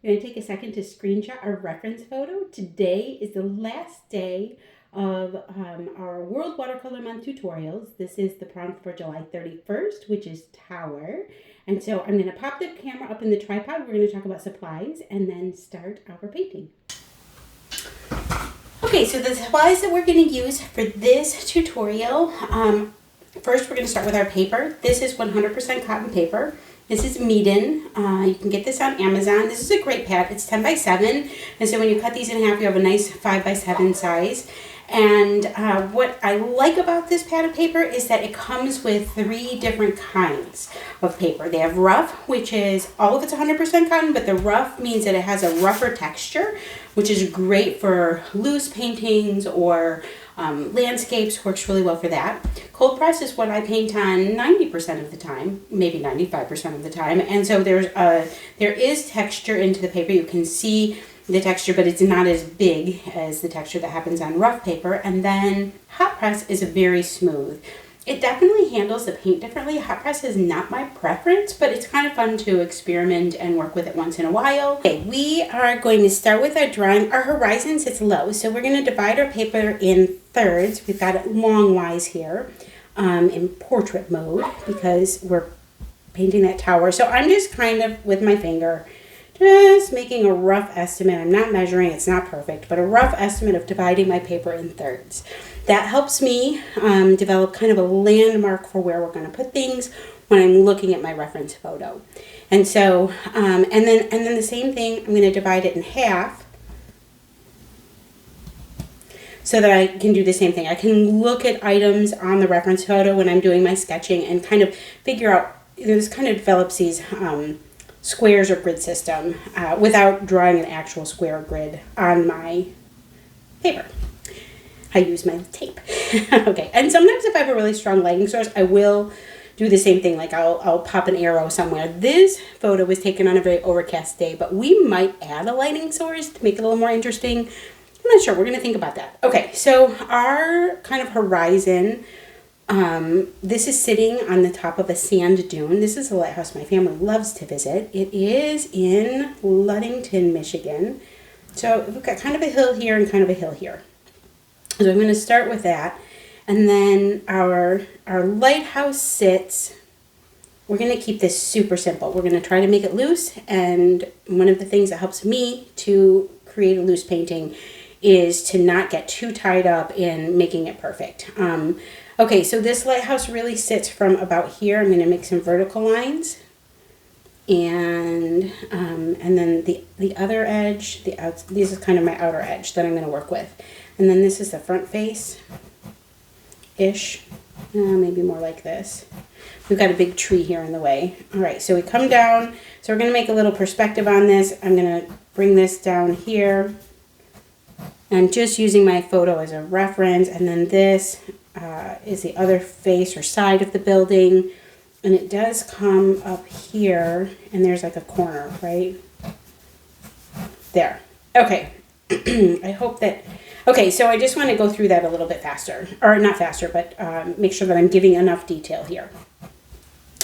I'm going to take a second to screenshot our reference photo. Today is the last day of our World Watercolor Month tutorials. This is the prompt for July 31st, which is Tower. And so I'm going to pop the camera up in the tripod. We're going to talk about supplies and then start our painting. Okay, so the supplies that we're going to use for this tutorial, first we're going to start with our paper. This is 100% cotton paper. This is Meeden. You can get this on Amazon. This is a great pad. It's 10 by 7. And so when you cut these in half, you have a nice 5 by 7 size. And what I like about this pad of paper is that it comes with 3 different kinds of paper. They have rough, which is all of it's 100% cotton, but the rough means that it has a rougher texture, which is great for loose paintings or landscapes. Works really well for that. Cold press is what I paint on 90% of the time, maybe 95% of the time. And so there is texture into the paper. You can see the texture, but it's not as big as the texture that happens on rough paper. And then hot press is very smooth. It definitely handles the paint differently. Hot press is not my preference, but it's kind of fun to experiment and work with it once in a while. Okay, we are going to start with our drawing. Our horizon sits low, so we're going to divide our paper in thirds. We've got it longwise here in portrait mode because we're painting that tower. So I'm just kind of, with my finger, just making a rough estimate. I'm not measuring, it's not perfect, but a rough estimate of dividing my paper in thirds. That helps me develop kind of a landmark for where we're going to put things when I'm looking at my reference photo. And so, and then the same thing, I'm going to divide it in half so that I can do the same thing. I can look at items on the reference photo when I'm doing my sketching and kind of figure out, this kind of develops these squares or grid system without drawing an actual square grid on my paper. I use my tape. Okay, and sometimes if I have a really strong lighting source, I will do the same thing, like I'll pop an arrow somewhere. This photo was taken on a very overcast day, but we might add a lighting source to make it a little more interesting. I'm not sure, we're gonna think about that. Okay, so our kind of horizon, this is sitting on the top of a sand dune. This is a lighthouse my family loves to visit. It is in Ludington, Michigan. So we've got kind of a hill here and kind of a hill here. So I'm going to start with that. And then our lighthouse sits, we're going to keep this super simple. We're going to try to make it loose. And one of the things that helps me to create a loose painting is to not get too tied up in making it perfect. Okay, so this lighthouse really sits from about here. I'm going to make some vertical lines. And then the other edge, this is kind of my outer edge that I'm going to work with. And then this is the front face-ish, maybe more like this. We've got a big tree here in the way. All right, so we come down. So we're going to make a little perspective on this. I'm going to bring this down here. I'm just using my photo as a reference. And then this is the other face or side of the building. And it does come up here, and there's like a corner, right? There. Okay. I hope that... Okay, so I just want to go through that a little bit faster. Or not faster, but make sure that I'm giving enough detail here.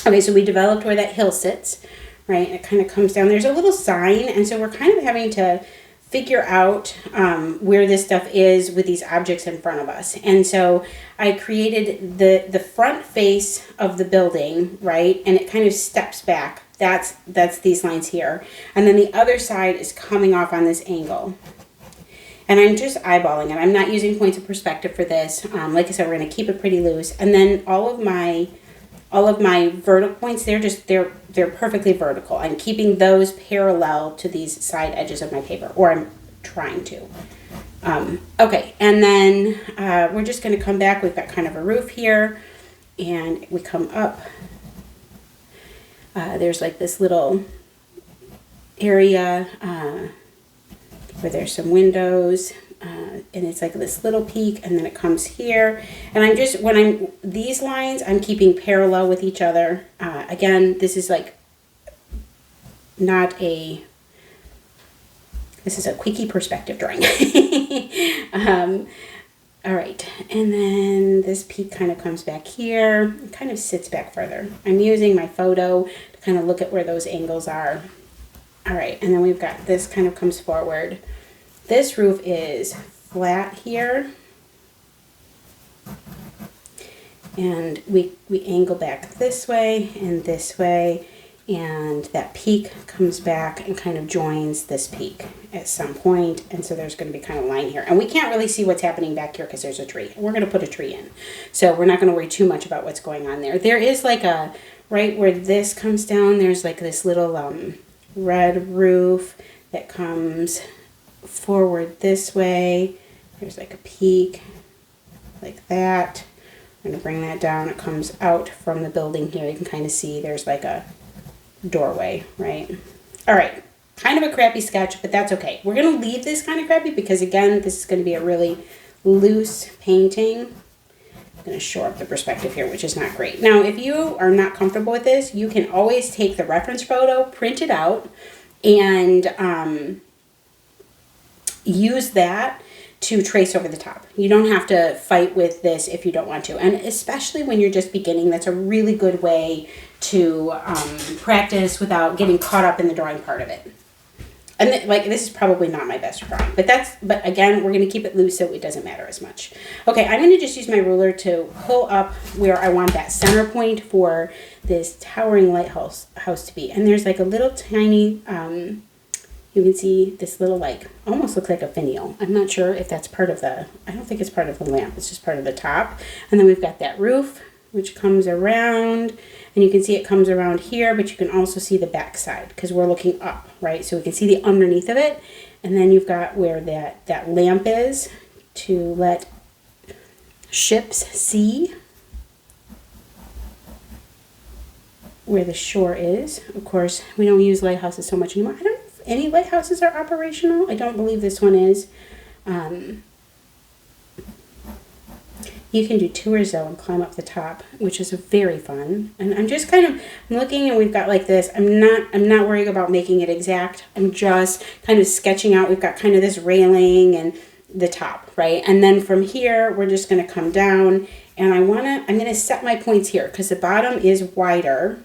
Okay, so we developed where that hill sits, right? It kind of comes down. There's a little sign, and so we're kind of having to figure out where this stuff is with these objects in front of us. And so I created the front face of the building, right? And it kind of steps back. That's these lines here. And then the other side is coming off on this angle. And I'm just eyeballing it. I'm not using points of perspective for this. Like I said, we're going to keep it pretty loose. And then all of my vertical points, they're perfectly vertical. I'm keeping those parallel to these side edges of my paper, or I'm trying to. Okay, and then we're just going to come back. We've got kind of a roof here, and we come up. There's like this little area where there's some windows, and it's like this little peak, and then it comes here. And these lines, I'm keeping parallel with each other. Again, this is like this is a quickie perspective drawing. All right, and then this peak kind of comes back here. It kind of sits back further. I'm using my photo to kind of look at where those angles are. All right, and then we've got this kind of comes forward. This roof is flat here. And we angle back this way and this way, and that peak comes back and kind of joins this peak at some point, and so there's going to be kind of a line here. And we can't really see what's happening back here because there's a tree. We're going to put a tree in, so we're not going to worry too much about what's going on there. There is like a, right where this comes down, there's like this little red roof that comes forward this way. There's like a peak like that. I'm going to bring that down. It comes out from the building here. You can kind of see there's like a doorway, right? All right. Kind of a crappy sketch, but that's okay. We're going to leave this kind of crappy because, again, this is going to be a really loose painting. I'm going to shore up the perspective here, which is not great. Now, if you are not comfortable with this, you can always take the reference photo, print it out, and use that to trace over the top. You don't have to fight with this if you don't want to. And especially when you're just beginning, that's a really good way to practice without getting caught up in the drawing part of it. And like, this is probably not my best drawing, but again, we're going to keep it loose so it doesn't matter as much. Okay, I'm going to just use my ruler to pull up where I want that center point for this towering lighthouse to be. And there's like a little tiny, you can see this little, like, almost looks like a finial. I'm not sure if that's part of the, I don't think it's part of the lamp. It's just part of the top. And then we've got that roof, which comes around. And you can see it comes around here, but you can also see the back side because we're looking up, right? So we can see the underneath of it. And then you've got where that lamp is to let ships see where the shore is. Of course, we don't use lighthouses so much anymore. I don't know if any lighthouses are operational. I don't believe this one is. You can do tours though and climb up the top, which is very fun. And I'm just kind of looking, and we've got like this. I'm not worrying about making it exact. I'm just kind of sketching out. We've got kind of this railing and the top, right? And then from here, we're just going to come down, and I'm going to set my points here because the bottom is wider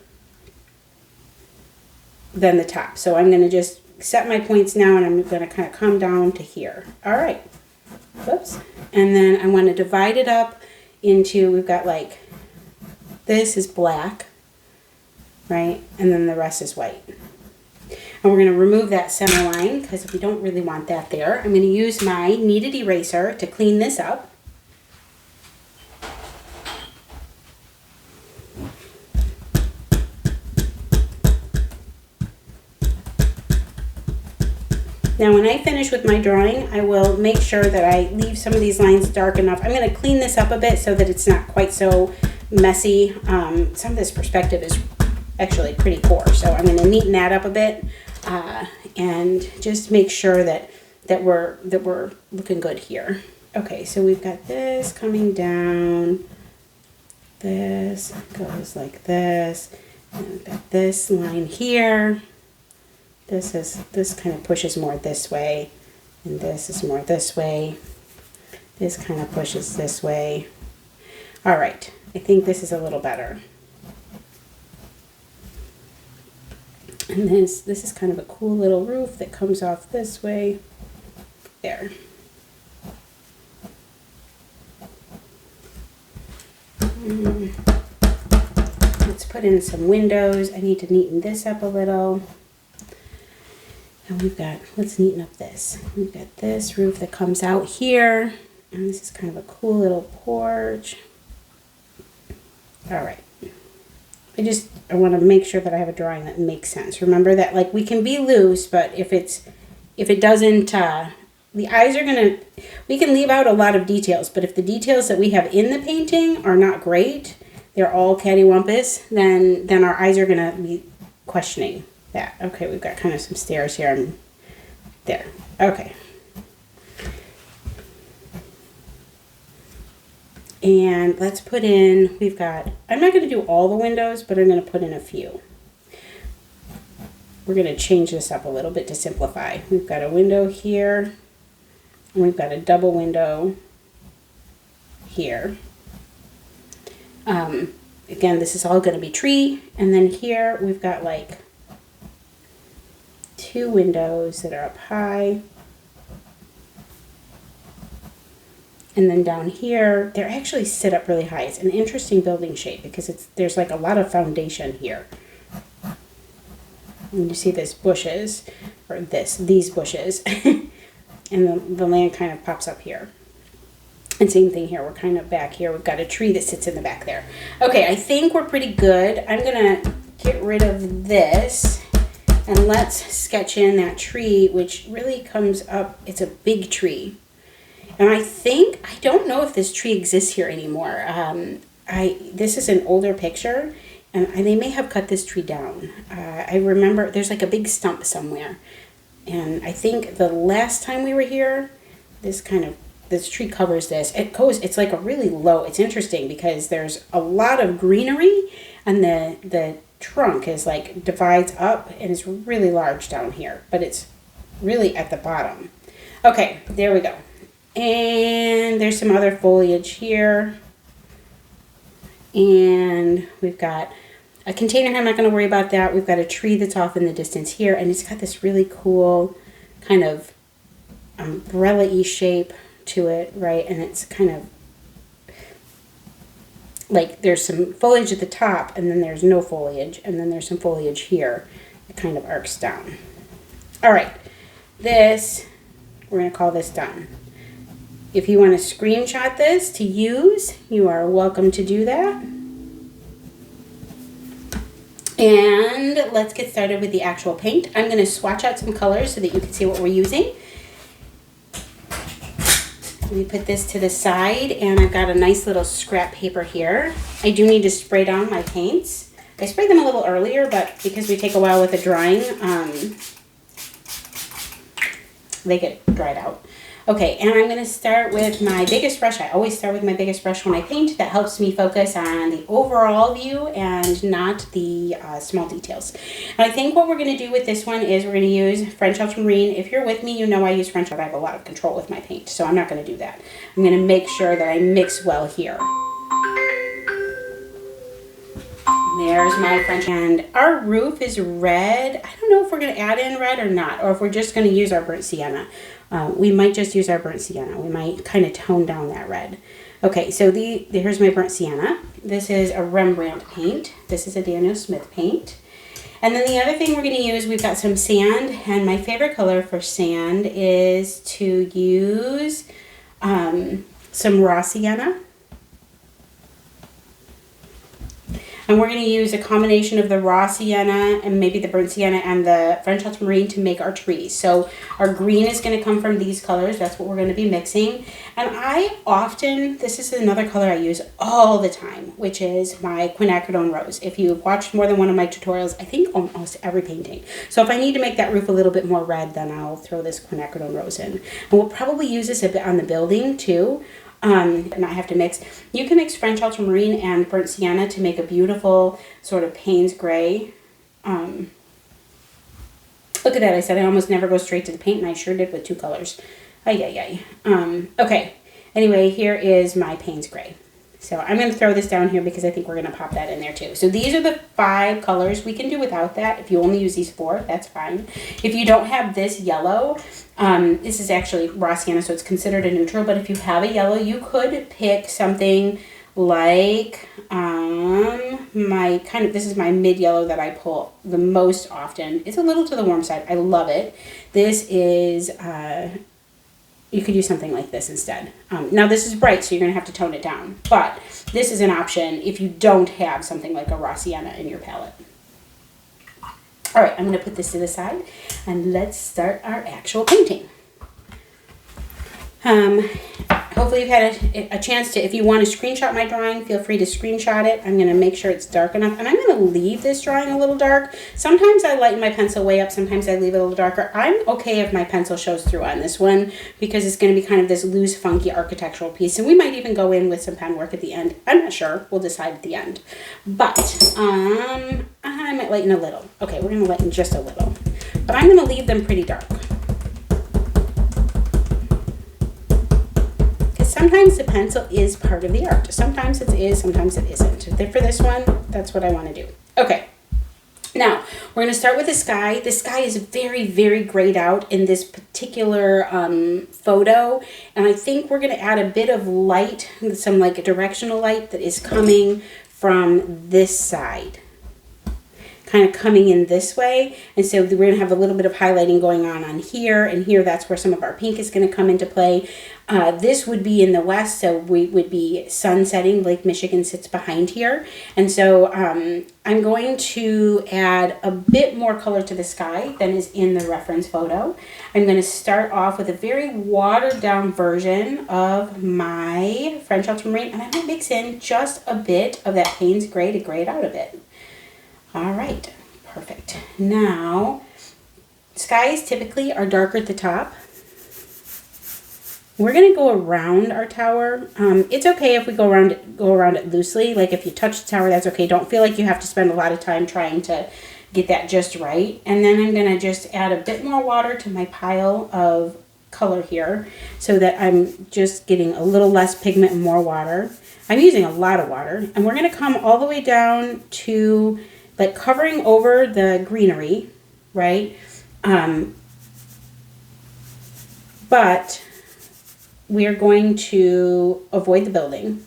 than the top. So I'm going to just set my points now, and I'm going to kind of come down to here. All right. Whoops. And then I want to divide it up into, we've got like, this is black, right? And then the rest is white. And we're going to remove that center line because we don't really want that there. I'm going to use my kneaded eraser to clean this up. Now when I finish with my drawing, I will make sure that I leave some of these lines dark enough. I'm going to clean this up a bit so that it's not quite so messy. Some of this perspective is actually pretty poor, so I'm going to neaten that up a bit and just make sure that we're looking good here. Okay, so we've got this coming down. This goes like this. And we've got this line here. This kind of pushes more this way, and this is more this way. This kind of pushes this way. All right, I think this is a little better. And this is kind of a cool little roof that comes off this way. There. Let's put in some windows. I need to neaten this up a little. And we've got, let's neaten up this. We've got this roof that comes out here. And this is kind of a cool little porch. All right. I want to make sure that I have a drawing that makes sense. Remember that, like, we can be loose, but if it doesn't, the eyes are going to, we can leave out a lot of details, but if the details that we have in the painting are not great, they're all cattywampus, then our eyes are going to be questioning that. Okay, we've got kind of some stairs here and there. Okay. And let's put in, we've got, I'm not going to do all the windows, but I'm going to put in a few. We're going to change this up a little bit to simplify. We've got a window here, and we've got a double window here. Again, this is all going to be tree, and then here we've got like 2 windows that are up high. And then down here, they actually sit up really high. It's an interesting building shape because there's like a lot of foundation here. And you see this bushes, or these bushes, and the land kind of pops up here. And same thing here, we're kind of back here. We've got a tree that sits in the back there. Okay, I think we're pretty good. I'm gonna get rid of this and let's sketch in that tree, which really comes up. It's a big tree. And I don't know if this tree exists here anymore. This is an older picture, and they may have cut this tree down. I remember there's like a big stump somewhere. And I think the last time we were here, this tree covers this. It's like a really low, it's interesting because there's a lot of greenery, and the trunk is like divides up and it's really large down here, but it's really at the bottom. Okay, there we go. And there's some other foliage here. And we've got a container. I'm not going to worry about that. We've got a tree that's off in the distance here. And it's got this really cool kind of umbrella-y shape to it, right? And it's kind of like there's some foliage at the top, and then there's no foliage. And then there's some foliage here. It kind of arcs down. All right. We're going to call this done. If you want to screenshot this to use, you are welcome to do that. And let's get started with the actual paint. I'm going to swatch out some colors so that you can see what we're using. Let me put this to the side, and I've got a nice little scrap paper here. I do need to spray down my paints. I sprayed them a little earlier, but because we take a while with the drying, they get dried out. Okay, and I'm going to start with my biggest brush. I always start with my biggest brush when I paint. That helps me focus on the overall view and not the small details. And I think what we're going to do with this one is we're going to use French Ultramarine. If you're with me, you know I use French. I have a lot of control with my paint, so I'm not going to do that. I'm going to make sure that I mix well here. There's my French. And our roof is red. I don't know if we're going to add in red or not, or if we're just going to use our burnt sienna. We might just use our burnt sienna. We might kind of tone down that red. Okay, so here's my burnt sienna. This is a Rembrandt paint. This is a Daniel Smith paint. And then the other thing we're going to use, we've got some sand. And my favorite color for sand is to use some raw sienna. And we're going to use a combination of the raw sienna and maybe the burnt sienna and the French ultramarine to make our trees. So our green is going to come from these colors. That's what we're going to be mixing. And this is another color I use all the time, which is my quinacridone rose. If you've watched more than one of my tutorials, I think almost every painting. So if I need to make that roof a little bit more red, then I'll throw this quinacridone rose in. And we'll probably use this a bit on the building too. Not have to mix. You can mix French ultramarine and burnt sienna to make a beautiful sort of Payne's gray. Look at that. I said I almost never go straight to the paint, and I sure did with 2 colors. Okay. Anyway, here is my Payne's gray. So I'm going to throw this down here because I think we're going to pop that in there too. So these are the 5 colors. We can do without that. If you only use these 4, that's fine. If you don't have this yellow, this is actually raw sienna, so it's considered a neutral. But if you have a yellow, you could pick something like this is my mid yellow that I pull the most often. It's a little to the warm side. I love it. This is you could use something like this instead. Now this is bright, so you're going to have to tone it down. But this is an option if you don't have something like a raw sienna in your palette. All right, I'm going to put this to the side, and let's start our actual painting. Hopefully you've had a chance to, if you want to screenshot my drawing, feel free to screenshot it. I'm going to make sure it's dark enough, and I'm going to leave this drawing a little dark. Sometimes I lighten my pencil way up, sometimes I leave it a little darker. I'm okay if my pencil shows through on this one because it's going to be kind of this loose, funky architectural piece, and we might even go in with some pen work at the end. I'm not sure. We'll decide at the end. But I might lighten a little. Okay, we're going to lighten just a little. But I'm going to leave them pretty dark. Sometimes the pencil is part of the art. Sometimes it is, sometimes it isn't. For this one, that's what I want to do. Okay. Now, We're going to start with the sky. The sky is very, very grayed out in this particular photo. And I think we're going to add a bit of light, some like a directional light that is coming from this side. Kind of coming in this way, and so we're going to have a little bit of highlighting going on here and here. That's where some of our pink is going to come into play. This would be in the west, so we would be sun setting. Lake Michigan sits behind here, and so I'm going to add a bit more color to the sky than is in the reference photo. I'm going to start off with a very watered down version of my French Ultramarine, and I'm going to mix in just a bit of that Payne's gray to gray it out a bit. All right, perfect. Now, skies typically are darker at the top. We're gonna go around our tower. It's okay if we go around it loosely. Like if you touch the tower, that's okay. Don't feel like you have to spend a lot of time trying to get that just right. And then I'm gonna just add a bit more water to my pile of color here so that I'm just getting a little less pigment and more water. I'm using a lot of water, and we're gonna come all the way down to like covering over the greenery, right? But we are going to avoid the building.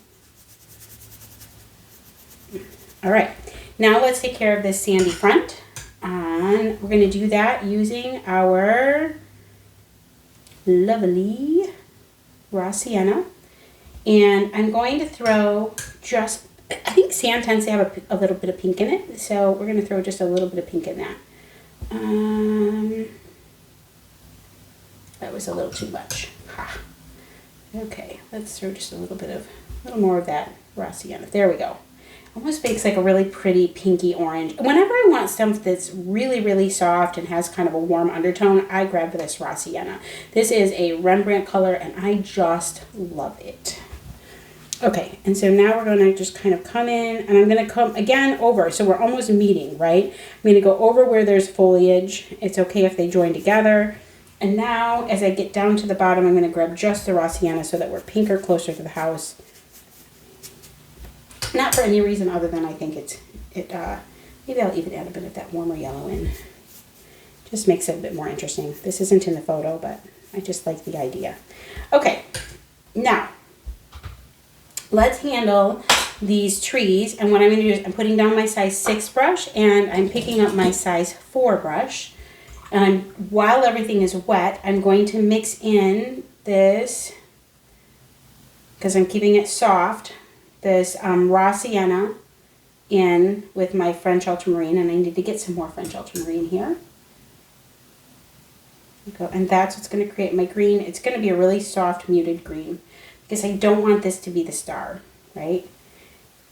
All right, now let's take care of this sandy front. And we're gonna do that using our lovely Raw Sienna. And I'm going to throw just, I think sand tends to have a little bit of pink in it, so we're going to throw just a little bit of pink in that. That was a little too much. Ha. Okay, let's throw just a little more of that Raw Sienna. There we go. Almost makes like a really pretty pinky orange. Whenever I want stuff that's really, really soft and has kind of a warm undertone, I grab this Raw Sienna. This is a Rembrandt color, and I just love it. Okay, and so now we're going to just kind of come in, and I'm going to come again over, so we're almost meeting, right? I'm going to go over where there's foliage. It's okay if they join together. And now, as I get down to the bottom, I'm going to grab just the Raw Sienna so that we're pinker closer to the house. Not for any reason other than I think maybe I'll even add a bit of that warmer yellow in. Just makes it a bit more interesting. This isn't in the photo, but I just like the idea. Okay, now, let's handle these trees, and what I'm going to do is I'm putting down my size 6 brush and I'm picking up my size 4 brush, and while everything is wet, I'm going to mix in this, because I'm keeping it soft, this Raw Sienna in with my French Ultramarine, and I need to get some more French Ultramarine here. And that's what's going to create my green. It's going to be a really soft muted green, because I don't want this to be the star, right?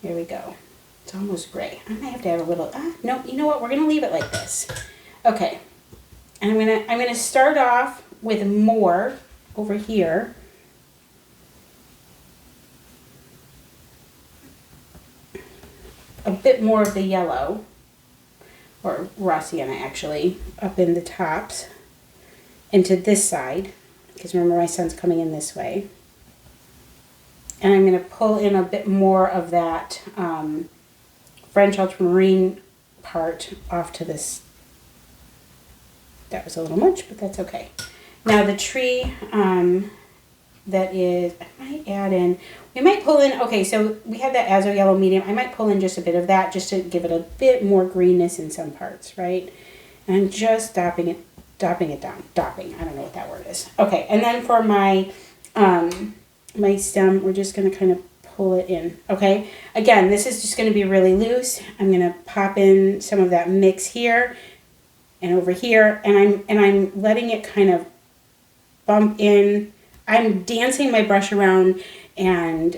Here we go. It's almost gray. I might have to add a little, no, you know what? We're gonna leave it like this. Okay, and I'm gonna start off with more over here. A bit more of the yellow, or Raw Sienna actually, up in the tops, into this side, because remember my sun's coming in this way. And I'm going to pull in a bit more of that French Ultramarine part off to this. That was a little much, but that's okay. Now the tree that is, I might add in, we might pull in, okay, so we have that Azo Yellow Medium. I might pull in just a bit of that just to give it a bit more greenness in some parts, right? And I'm just dopping it down. I don't know what that word is. Okay, and then for my my stem, we're just going to kind of pull it in, okay? Again, this is just going to be really loose. I'm going to pop in some of that mix here and over here, and I'm letting it kind of bump in. I'm dancing my brush around and,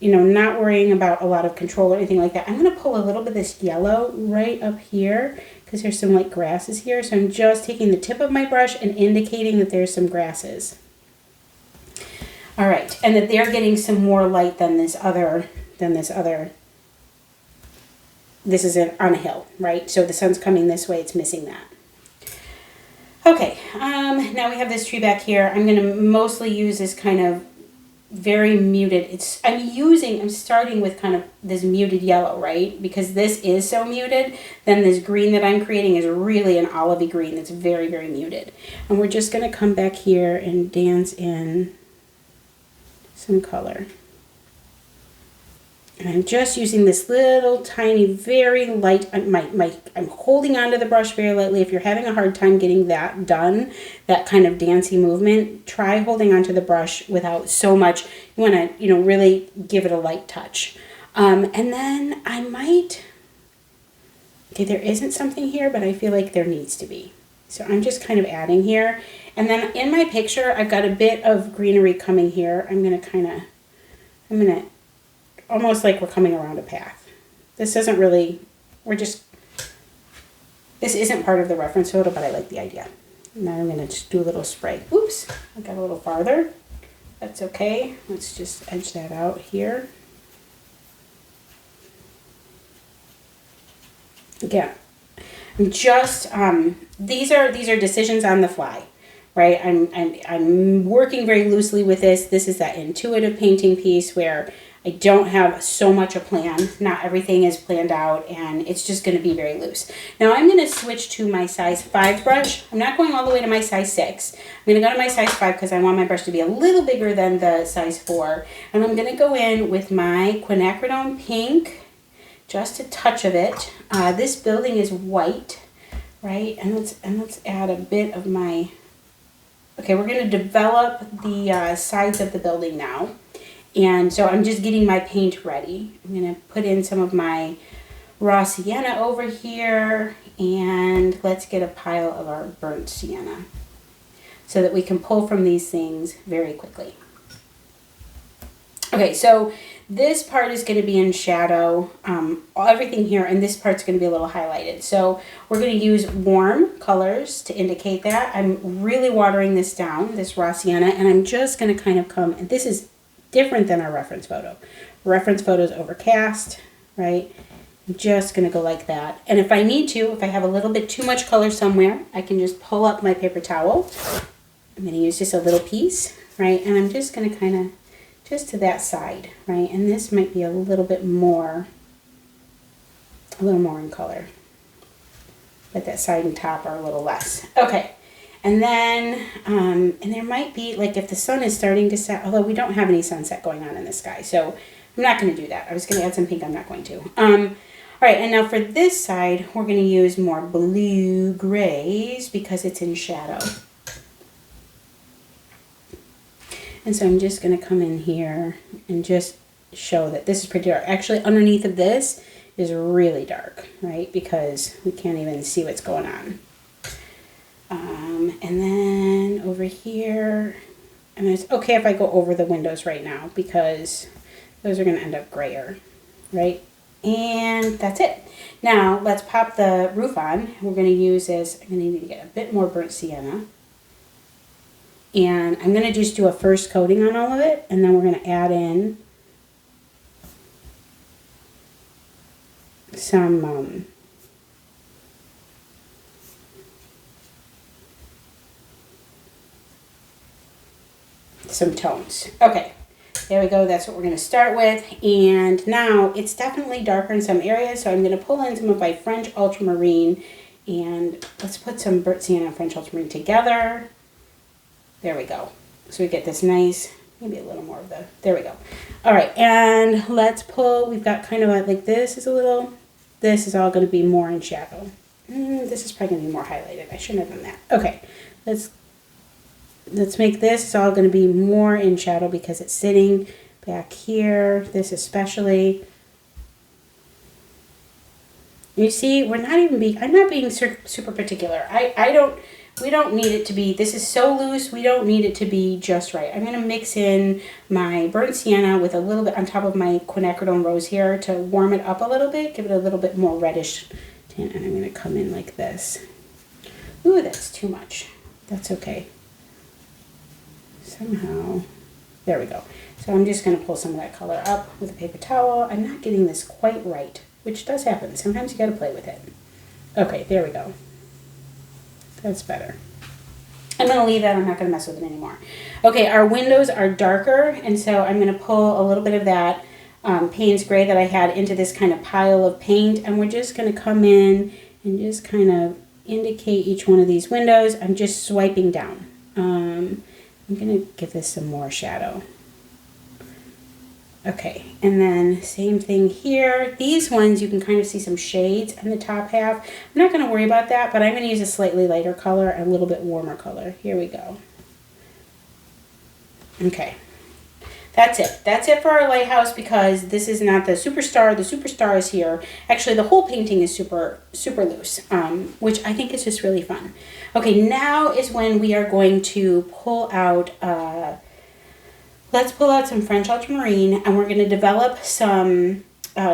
you know, not worrying about a lot of control or anything like that. I'm going to pull a little bit of this yellow right up here because there's some like grasses here. So I'm just taking the tip of my brush and indicating that there's some grasses. All right, and that they're getting some more light than this other. This is on a hill, right? So the sun's coming this way, it's missing that. Okay, now we have this tree back here. I'm going to mostly use this kind of very muted. I'm starting with kind of this muted yellow, right? Because this is so muted, then this green that I'm creating is really an olivey green that's very, very muted. And we're just going to come back here and dance in some color. And I'm just using this little tiny, very light, I'm holding onto the brush very lightly. If you're having a hard time getting that done, that kind of dancey movement, try holding onto the brush without so much. You want to, you know, really give it a light touch. And then I might, okay, there isn't something here, but I feel like there needs to be. So I'm just kind of adding here. And then in my picture, I've got a bit of greenery coming here. I'm going to almost like we're coming around a path. This isn't really, this isn't part of the reference photo, but I like the idea. Now I'm going to just do a little spray. Oops, I got a little farther. That's okay. Let's just edge that out here. Again, I'm just, these are decisions on the fly, right? I'm working very loosely with this. This is that intuitive painting piece where I don't have so much a plan. Not everything is planned out, and it's just going to be very loose. Now I'm going to switch to my size 5 brush. I'm not going all the way to my size 6. I'm going to go to my size 5 because I want my brush to be a little bigger than the size 4. And I'm going to go in with my quinacridone pink, just a touch of it. This building is white, right? And let's add a bit of my, okay, we're going to develop the sides of the building now. And so I'm just getting my paint ready. I'm going to put in some of my raw sienna over here, and let's get a pile of our burnt sienna so that we can pull from these things very quickly. Okay, so this part is going to be in shadow, everything here, and this part's going to be a little highlighted. So we're going to use warm colors to indicate that. I'm really watering this down, this raw sienna, and I'm just going to kind of come, and this is different than our reference photo. Reference photo is overcast, right? I'm just going to go like that. And if I need to, if I have a little bit too much color somewhere, I can just pull up my paper towel. I'm going to use just a little piece, right? And I'm just going to kind of, just to that side, right? And this might be a little more in color. But that side and top are a little less. Okay. And then, and there might be, like if the sun is starting to set, although we don't have any sunset going on in the sky, so I'm not going to do that. I was going to add some pink, I'm not going to. All right, and now for this side, we're going to use more blue grays because it's in shadow. And so I'm just going to come in here and just show that this is pretty dark. Actually, underneath of this is really dark, right? Because we can't even see what's going on. And then over here, and it's okay if I go over the windows right now because those are going to end up grayer, right? And that's it. Now let's pop the roof on. We're going to use this, I'm going to need to get a bit more burnt sienna. And I'm going to just do a first coating on all of it, and then we're going to add in some tones. Okay, there we go. That's what we're going to start with. And now it's definitely darker in some areas, so I'm going to pull in some of my French Ultramarine, and let's put some burnt sienna and French Ultramarine together. There we go. So we get this nice, maybe a little more of the, there we go. All right, and let's pull, we've got kind of like this is a little, this is all going to be more in shadow. This is probably going to be more highlighted. I shouldn't have done that. Okay, let's make this all going to be more in shadow because it's sitting back here, this especially. You see, we're not even being, I'm not being super particular. We don't need it to be, this is so loose, we don't need it to be just right. I'm going to mix in my burnt sienna with a little bit on top of my quinacridone rose here to warm it up a little bit, give it a little bit more reddish tint, and I'm going to come in like this. Ooh, that's too much. That's okay. Somehow, there we go. So I'm just going to pull some of that color up with a paper towel. I'm not getting this quite right, which does happen. Sometimes you got to play with it. Okay, there we go. That's better. I'm going to leave that. I'm not going to mess with it anymore. Okay, our windows are darker, and so I'm going to pull a little bit of that Payne's gray that I had into this kind of pile of paint, and we're just going to come in and just kind of indicate each one of these windows. I'm just swiping down. I'm going to give this some more shadow. Okay, and then same thing here. These ones you can kind of see some shades in the top half. I'm not going to worry about that, but I'm going to use a slightly lighter color and a little bit warmer color. Here we go. Okay, that's it. That's it for our lighthouse, because this is not the superstar. The superstar is here. Actually, the whole painting is super loose, which I think is just really fun. Okay, now is when we are going to pull out... let's pull out some French Ultramarine, and we're going to develop some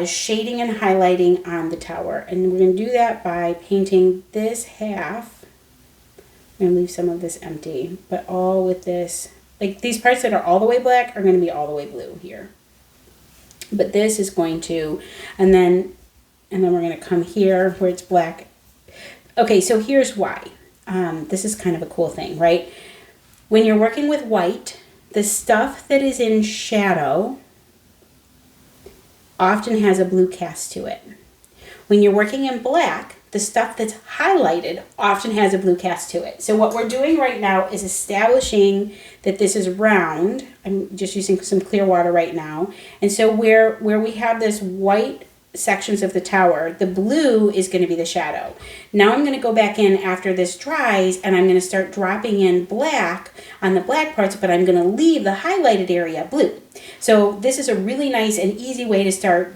shading and highlighting on the tower. And we're going to do that by painting this half. I'm going to leave some of this empty, but all with this, like these parts that are all the way black are going to be all the way blue here. But this is going to, and then we're going to come here where it's black. Okay, so here's why. This is kind of a cool thing, right? When you're working with white, the stuff that is in shadow often has a blue cast to it. When you're working in black, the stuff that's highlighted often has a blue cast to it. So what we're doing right now is establishing that this is round. I'm just using some clear water right now. And so where we have this white sections of the tower, the blue is going to be the shadow. Now I'm going to go back in after this dries, and I'm going to start dropping in black on the black parts, but I'm going to leave the highlighted area blue. So this is a really nice and easy way to start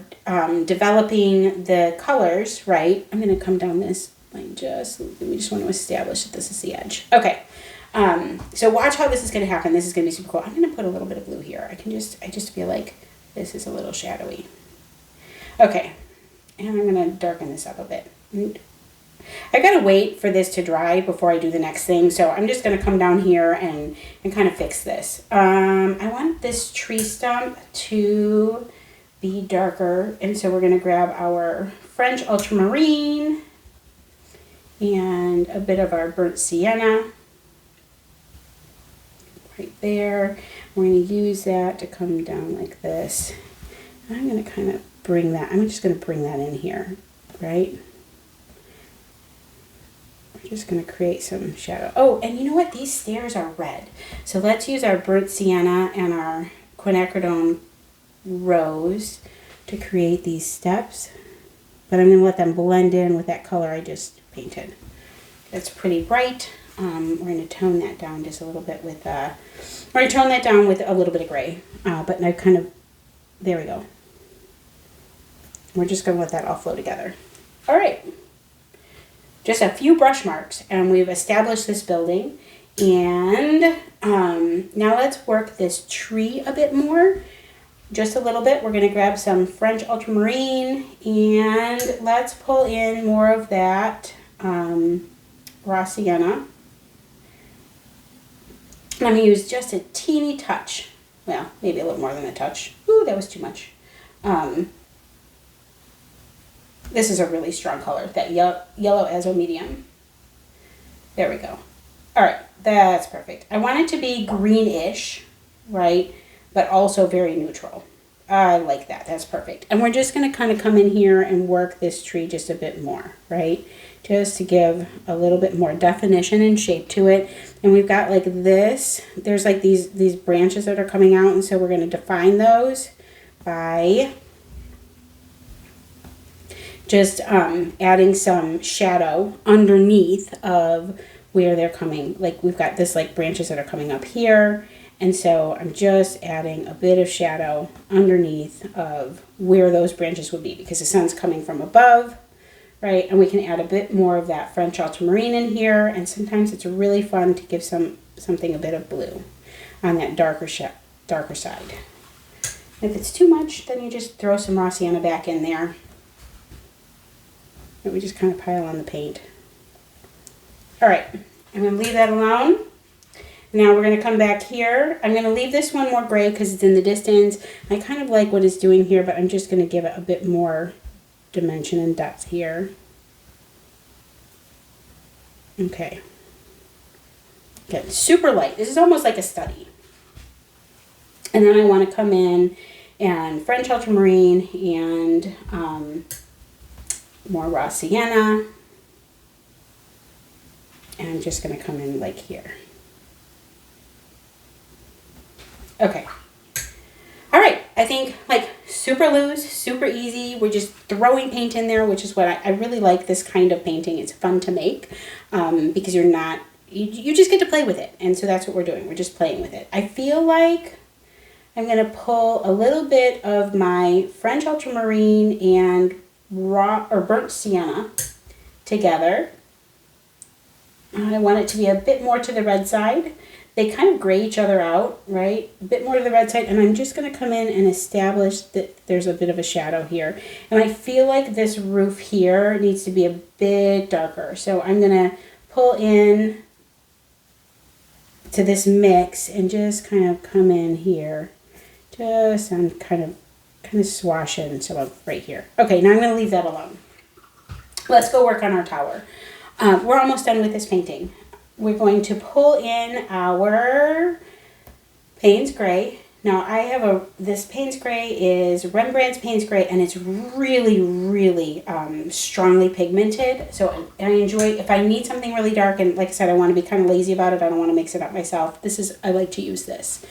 developing the colors, right? I'm going to come down this line we just want to establish that this is the edge. Okay. So watch how this is going to happen. This is going to be super cool. I'm going to put a little bit of blue here. I just feel like this is a little shadowy. Okay, and I'm going to darken this up a bit. I got to wait for this to dry before I do the next thing, so I'm just going to come down here and kind of fix this. I want this tree stump to be darker, and so we're going to grab our French Ultramarine and a bit of our burnt sienna right there. We're going to use that to come down like this. I'm going to kind of I'm just going to bring that in here, right? We're just going to create some shadow. Oh, and you know what? These stairs are red. So let's use our burnt sienna and our quinacridone rose to create these steps. But I'm going to let them blend in with that color I just painted. That's pretty bright. We're going to tone that down just a little bit with, we're going to tone that down with a little bit of gray. But I kind of, there we go. We're just going to let that all flow together. All right. Just a few brush marks, and we've established this building. And now let's work this tree a bit more. Just a little bit. We're going to grab some French Ultramarine, and let's pull in more of that Raw Sienna. I'm going to use just a teeny touch. Well, maybe a little more than a touch. Ooh, that was too much. This is a really strong color, that yellow azo medium. There we go. All right, that's perfect. I want it to be greenish, right, but also very neutral. I like that. That's perfect. And we're just going to kind of come in here and work this tree just a bit more, right, just to give a little bit more definition and shape to it. And we've got like this. There's like these branches that are coming out, and so we're going to define those by just adding some shadow underneath of where they're coming. Like we've got this like branches that are coming up here, and so I'm just adding a bit of shadow underneath of where those branches would be, because the sun's coming from above, right? And we can add a bit more of that French Ultramarine in here, and sometimes it's really fun to give something a bit of blue on that darker side. If it's too much, then you just throw some Raw Sienna back in there. And we just kind of pile on the paint. All right, I'm going to leave that alone. Now we're going to come back here. I'm going to leave this one more gray because it's in the distance. I kind of like what it's doing here, but I'm just going to give it a bit more dimension and depth here. Okay. Again, super light. This is almost like a study. And then I want to come in and French Ultramarine and more Raw Sienna. And I'm just going to come in like here. Okay. All right. I think like super loose, super easy. We're just throwing paint in there, which is what I really like this kind of painting. It's fun to make because you're not, you just get to play with it. And so that's what we're doing. We're just playing with it. I feel like I'm going to pull a little bit of my French Ultramarine and raw or burnt sienna together. I want it to be a bit more to the red side. They kind of gray each other out, right? A bit more to the red side. And I'm just going to come in and establish that there's a bit of a shadow here. And I feel like this roof here needs to be a bit darker. So I'm going to pull in to this mix and just kind of come in here. Just I'm kind of swashing some of right here. Okay, now I'm going to leave that alone. Let's go work on our tower. We're almost done with this painting. We're going to pull in our Payne's Gray. Now I have this Payne's Gray is Rembrandt's Payne's Gray, and it's really, really strongly pigmented. So I enjoy, if I need something really dark, and like I said, I want to be kind of lazy about it. I don't want to mix it up myself. I like to use this.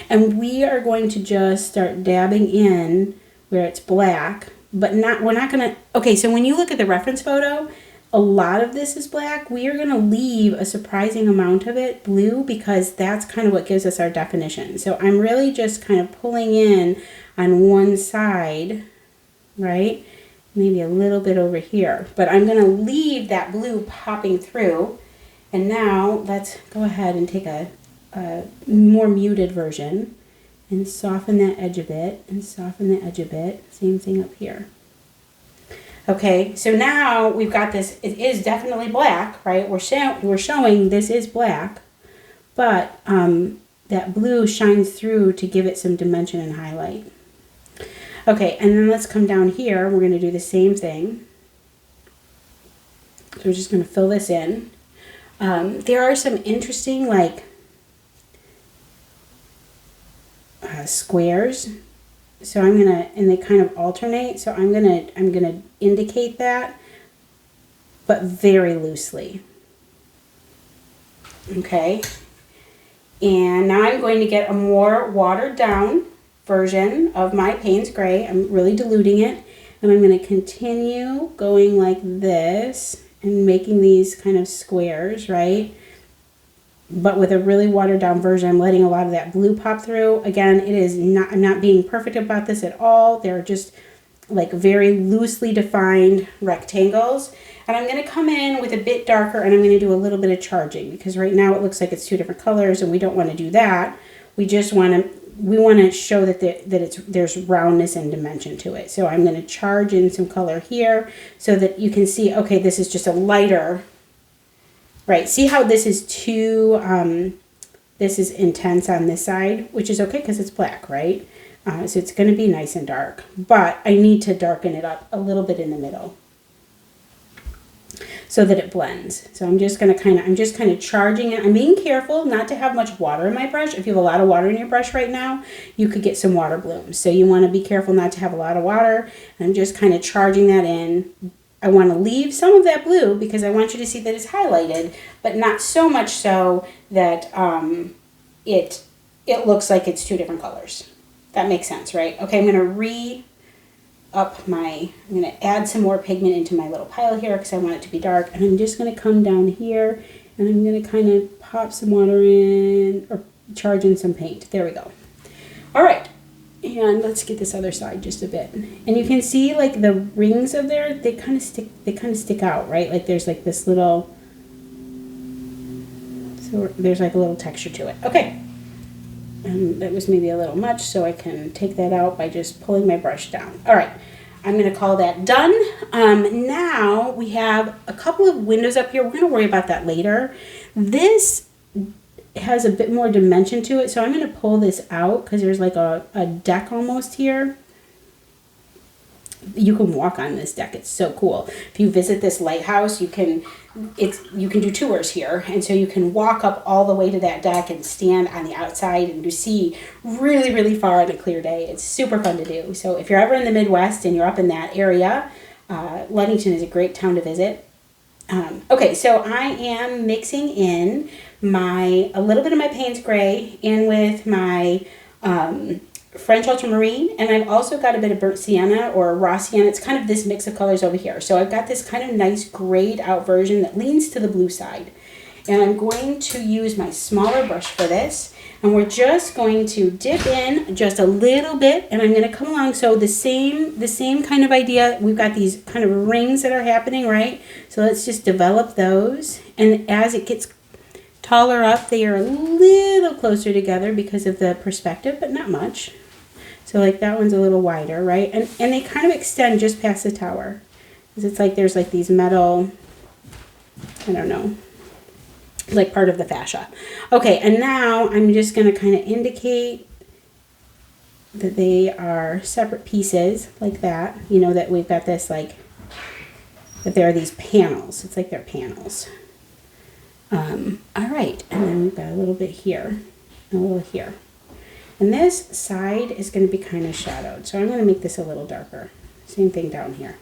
And we are going to just start dabbing in where it's black, but we're not going to, okay, so when you look at the reference photo, a lot of this is black. We are going to leave a surprising amount of it blue because that's kind of what gives us our definition. So I'm really just kind of pulling in on one side, right? Maybe a little bit over here. But I'm going to leave that blue popping through. And now let's go ahead and take a more muted version and soften that edge a bit and soften the edge a bit. Same thing up here. Okay, so now we've got this, it is definitely black, right? We're showing this is black, but that blue shines through to give it some dimension and highlight. Okay, and then let's come down here. We're going to do the same thing. So we're just going to fill this in. There are some interesting like squares. So I'm gonna, and they kind of alternate. So I'm gonna indicate that, but very loosely. Okay. And now I'm going to get a more watered down version of my Payne's Gray. I'm really diluting it, and I'm going to continue going like this and making these kind of squares, right? But with a really watered down version, I'm letting a lot of that blue pop through. Again, I'm not being perfect about this at all. They're just like very loosely defined rectangles. And I'm going to come in with a bit darker, and I'm going to do a little bit of charging because right now it looks like it's two different colors, and we don't want to do that. We just want to show that there's roundness and dimension to it. So I'm going to charge in some color here so that you can see, okay, this is just a lighter. Right, see how this is too, this is intense on this side, which is okay because it's black, right? So it's going to be nice and dark, but I need to darken it up a little bit in the middle so that it blends. So I'm just going to charging it. I'm being careful not to have much water in my brush. If you have a lot of water in your brush right now, you could get some water blooms. So you want to be careful not to have a lot of water. I'm just kind of charging that in. I want to leave some of that blue because I want you to see that it's highlighted, but not so much so that it looks like it's two different colors. That makes sense, right? Okay, I'm going to add some more pigment into my little pile here because I want it to be dark, and I'm just going to come down here and I'm going to kind of pop some water in or charge in some paint. There we go. All right. And let's get this other side just a bit. And you can see like the rings of there, they kind of stick out, right? Like there's like this little, so there's like a little texture to it. Okay. And that was maybe a little much, so I can take that out by just pulling my brush down. All right. I'm going to call that done. Now we have a couple of windows up here. We're going to worry about that later. This has a bit more dimension to it, so I'm going to pull this out because there's like a deck almost here. you can walk on this deck. It's so cool. If you visit this lighthouse, you can do tours here, and so you can walk up all the way to that deck and stand on the outside and you see really, really far on a clear day. It's super fun to do. So if you're ever in the Midwest and you're up in that area, Ludington is a great town to visit. Okay, so I am mixing in a little bit of my Payne's Gray in with my French Ultramarine, and I've also got a bit of burnt sienna or raw sienna. It's kind of this mix of colors over here. So I've got this kind of nice grayed out version that leans to the blue side. And I'm going to use my smaller brush for this, and we're just going to dip in just a little bit, and I'm going to come along. So the same kind of idea. We've got these kind of rings that are happening, right? So let's just develop those, and as it gets taller up, they are a little closer together because of the perspective, but not much. So like that one's a little wider, right? And they kind of extend just past the tower. Because it's like there's like these metal, I don't know, like part of the fascia. Okay, and now I'm just going to kind of indicate that they are separate pieces like that. You know, that we've got this like, that there are these panels. It's like they're panels. All right, and then we've got a little bit here, and a little here. And this side is going to be kind of shadowed, so I'm going to make this a little darker. Same thing down here.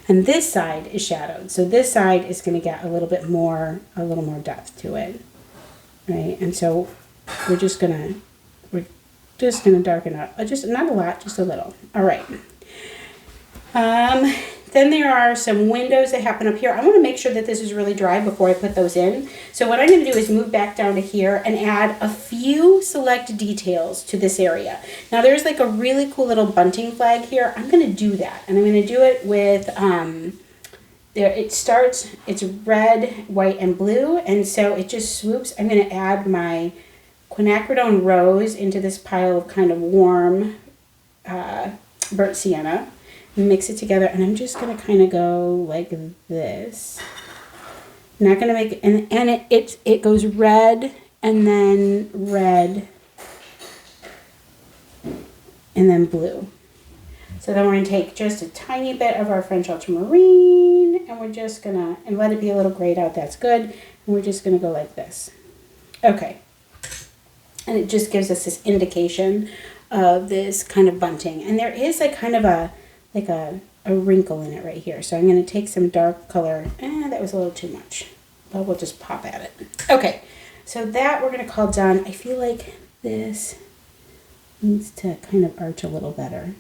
And this side is shadowed, so this side is going to get a little more depth to it, right? And so we're just gonna darken up, just not a lot, just a little. All right. Then there are some windows that happen up here. I want to make sure that this is really dry before I put those in. So what I'm going to do is move back down to here and add a few select details to this area. Now there's like a really cool little bunting flag here. I'm going to do that, and I'm going to do it with, it's red, white, and blue, and so it just swoops. I'm going to add my quinacridone rose into this pile of kind of warm burnt sienna. Mix it together, and I'm just going to kind of go like this. I'm not going to make it, and it goes red, and then red, and then blue. So then we're going to take just a tiny bit of our French Ultramarine, and we're just going to, and let it be a little grayed out, that's good, and we're just going to go like this. Okay. And it just gives us this indication of this kind of bunting. And there is like kind of a wrinkle in it right here. So I'm going to take some dark color. That was a little too much, but we'll just pop at it. Okay, so that we're going to call done. I feel like this needs to kind of arch a little better.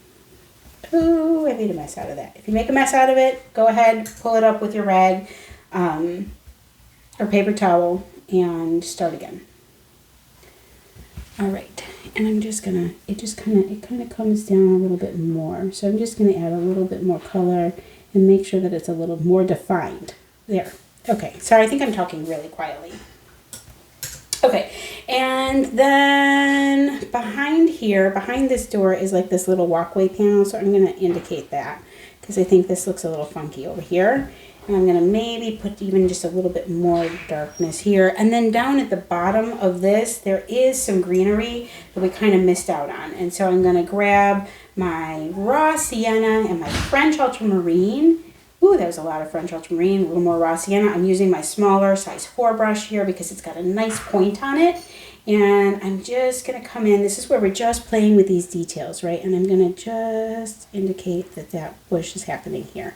Ooh, I made a mess out of that. If you make a mess out of it, go ahead, pull it up with your rag or paper towel and start again. All right. And I'm just gonna, it kind of comes down a little bit more. So I'm just gonna add a little bit more color and make sure that it's a little more defined. There. Okay, sorry, I think I'm talking really quietly. Okay, and then behind here, behind this door is like this little walkway panel. So I'm gonna indicate that because I think this looks a little funky over here. And I'm gonna maybe put even just a little bit more darkness here. And then down at the bottom of this, there is some greenery that we kind of missed out on. And so I'm gonna grab my raw sienna and my French Ultramarine. Ooh, there's a lot of French Ultramarine, a little more raw sienna. I'm using my smaller size 4 brush here because it's got a nice point on it. And I'm just gonna come in, this is where we're just playing with these details, right? And I'm gonna just indicate that that bush is happening here.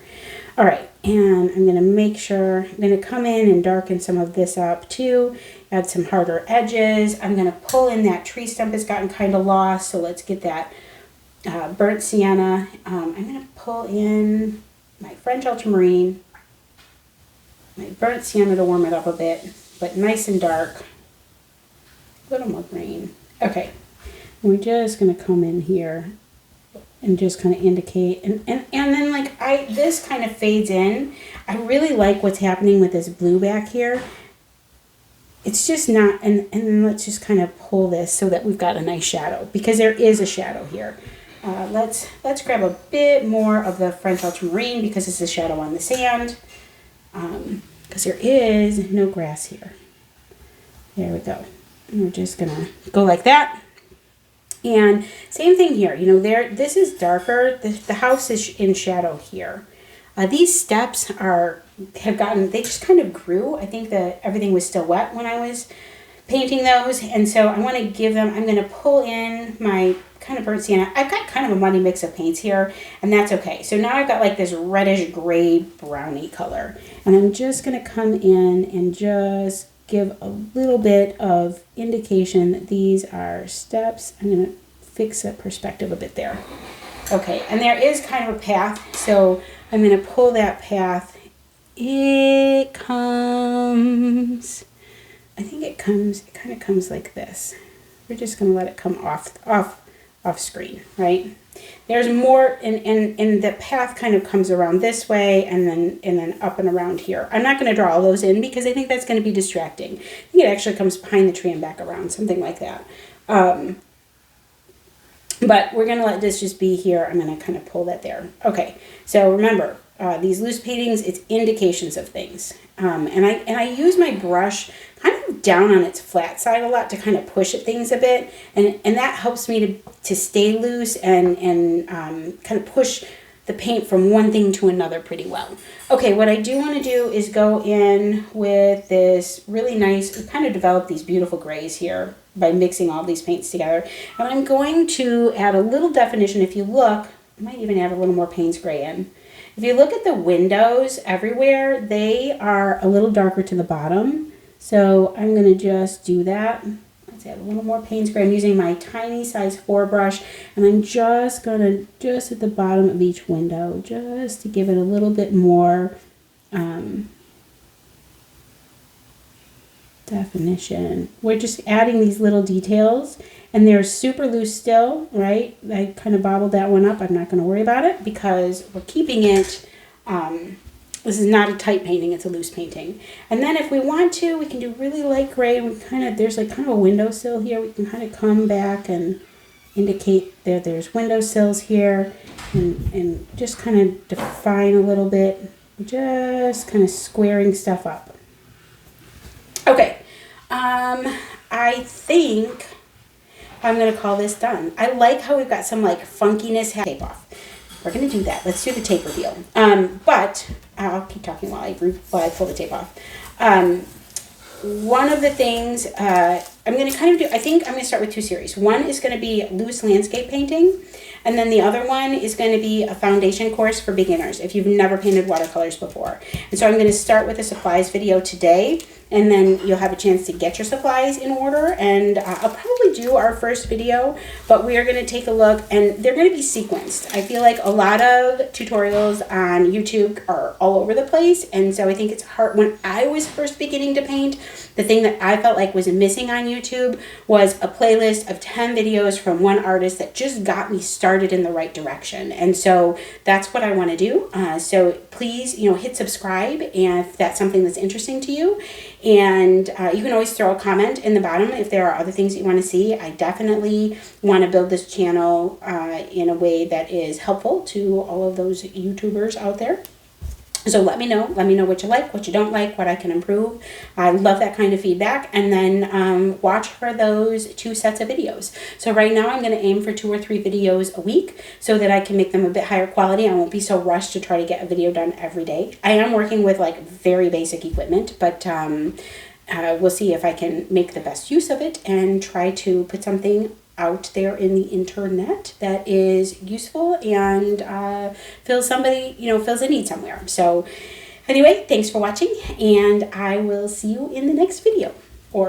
All right, and I'm gonna make sure, I'm gonna come in and darken some of this up too, add some harder edges. I'm gonna pull in that tree stump that's gotten kind of lost, so let's get that burnt sienna. I'm gonna pull in my French Ultramarine, my burnt sienna to warm it up a bit, but nice and dark. A little more green. Okay, we're just gonna come in here and just kind of indicate, and then like this kind of fades in. I really like what's happening with this blue back here. It's just not, and then let's just kind of pull this so that we've got a nice shadow, because there is a shadow here. Let's grab a bit more of the French Ultramarine because it's a shadow on the sand, because there is no grass here. There we go. And we're just gonna go like that. And same thing here, you know, this is darker, the house is in shadow here. These steps they just kind of grew. I think that everything was still wet when I was painting those, and so I want to give them, I'm going to pull in my kind of burnt sienna. I've got kind of a muddy mix of paints here, and that's okay. So now I've got like this reddish gray browny color, and I'm just going to come in and just give a little bit of indication that these are steps. I'm going to fix that perspective a bit there. Okay, and there is kind of a path, so I'm going to pull that path. It comes, I think it kind of comes like this. We're just going to let it come off screen, right? There's more, and the path kind of comes around this way and then up and around here. I'm not going to draw all those in because I think that's going to be distracting. I think it actually comes behind the tree and back around, something like that. But we're going to let this just be here. I'm going to kind of pull that there. Okay, so remember, these loose paintings, it's indications of things. And I use my brush kind of down on its flat side a lot to kind of push at things a bit. And that helps me to stay loose and kind of push the paint from one thing to another pretty well. Okay, what I do want to do is go in with this really nice, we kind of developed these beautiful grays here by mixing all these paints together. And I'm going to add a little definition. If you look, I might even add a little more Payne's gray in. If you look at the windows everywhere, they are a little darker to the bottom. So I'm going to just do that. Let's add a little more Payne's gray. I'm using my tiny size 4 brush, and I'm just going to, just at the bottom of each window, just to give it a little bit more definition. We're just adding these little details, and they're super loose still, right? I kind of bobbled that one up. I'm not going to worry about it because we're keeping it, this is not a tight painting, it's a loose painting. And then if we want to, we can do really light gray. We there's like kind of a windowsill here. We can kind of come back and indicate that there's windowsills here and just kind of define a little bit, just kind of squaring stuff up. Okay, I think I'm going to call this done. I like how we've got some like funkiness. Tape off. We're going to do that. Let's do the tape reveal. But I'll keep talking while I pull the tape off. One of the things I'm going to kind of do, I think I'm going to start with 2 series. One is going to be loose landscape painting, and then the other one is going to be a foundation course for beginners if you've never painted watercolors before. And so I'm going to start with a supplies video today, and then you'll have a chance to get your supplies in order. And I'll probably do our first video, but we are going to take a look, and they're going to be sequenced. I feel like a lot of tutorials on YouTube are all over the place, and so I think it's hard. When I was first beginning to paint, the thing that I felt like was missing on YouTube was a playlist of 10 videos from one artist that just got me started in the right direction. And so that's what I want to do. So please, hit subscribe if that's something that's interesting to you. And you can always throw a comment in the bottom if there are other things that you want to see. I definitely want to build this channel in a way that is helpful to all of those YouTubers out there. So let me know what you like, what you don't like, what I can improve. I love that kind of feedback. And then watch for those 2 sets of videos. So right now I'm going to aim for 2 or 3 videos a week so that I can make them a bit higher quality. I won't be so rushed to try to get a video done every day. I am working with like very basic equipment, but we'll see if I can make the best use of it and try to put something out there in the internet that is useful and fills a need somewhere. So anyway, thanks for watching, and I will see you in the next video.